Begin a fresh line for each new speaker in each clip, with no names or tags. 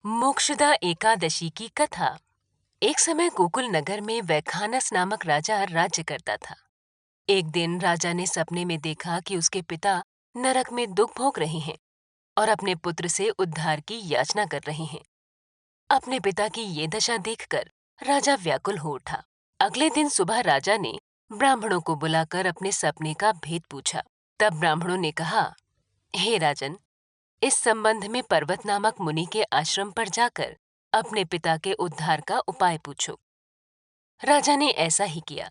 मोक्षदा एकादशी की कथा। एक समय गोकुल नगर में वैखानस नामक राजा राज्य करता था। एक दिन राजा ने सपने में देखा कि उसके पिता नरक में दुख भोग रहे हैं और अपने पुत्र से उद्धार की याचना कर रहे हैं। अपने पिता की ये दशा देखकर राजा व्याकुल हो उठा। अगले दिन सुबह राजा ने ब्राह्मणों को बुलाकर अपने सपने का भेद पूछा। तब ब्राह्मणों ने कहा, हे राजन, इस संबंध में पर्वत नामक मुनि के आश्रम पर जाकर अपने पिता के उद्धार का उपाय पूछो। राजा ने ऐसा ही किया।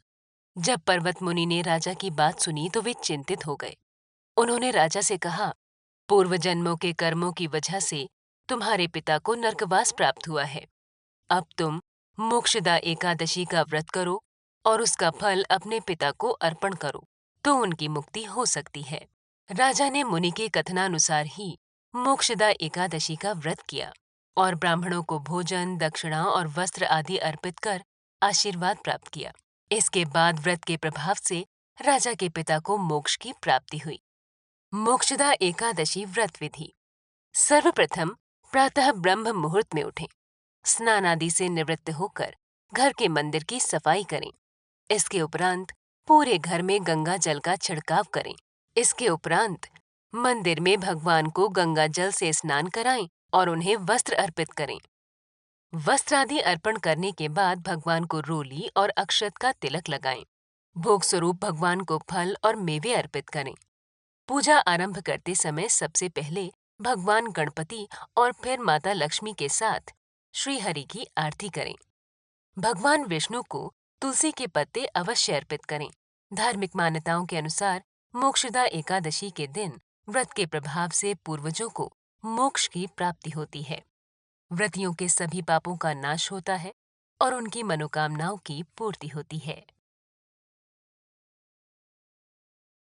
जब पर्वत मुनि ने राजा की बात सुनी तो वे चिंतित हो गए। उन्होंने राजा से कहा, पूर्व जन्मों के कर्मों की वजह से तुम्हारे पिता को नरकवास प्राप्त हुआ है। अब तुम मोक्षदा एकादशी का व्रत करो और उसका फल अपने पिता को अर्पण करो, तो उनकी मुक्ति हो सकती है। राजा ने मुनि के कथनानुसार ही मोक्षदा एकादशी का व्रत किया और ब्राह्मणों को भोजन, दक्षिणा और वस्त्र आदि अर्पित कर आशीर्वाद प्राप्त किया। इसके बाद व्रत के प्रभाव से राजा के पिता को मोक्ष की प्राप्ति हुई। मोक्षदा एकादशी व्रत विधि। सर्वप्रथम प्रातः ब्रह्म मुहूर्त में उठें। स्नान आदि से निवृत्त होकर घर के मंदिर की सफाई करें। इसके उपरांत पूरे घर में गंगा जल का छिड़काव करें। इसके उपरांत मंदिर में भगवान को गंगा जल से स्नान कराएं और उन्हें वस्त्र अर्पित करें। वस्त्र आदि अर्पण करने के बाद भगवान को रोली और अक्षत का तिलक लगाएं। भोग स्वरूप भगवान को फल और मेवे अर्पित करें। पूजा आरंभ करते समय सबसे पहले भगवान गणपति और फिर माता लक्ष्मी के साथ श्री हरि की आरती करें। भगवान विष्णु को तुलसी के पत्ते अवश्य अर्पित करें। धार्मिक मान्यताओं के अनुसार मोक्षदा एकादशी के दिन व्रत के प्रभाव से पूर्वजों को मोक्ष की प्राप्ति होती है। व्रतियों के सभी पापों का नाश होता है और उनकी मनोकामनाओं की पूर्ति होती है।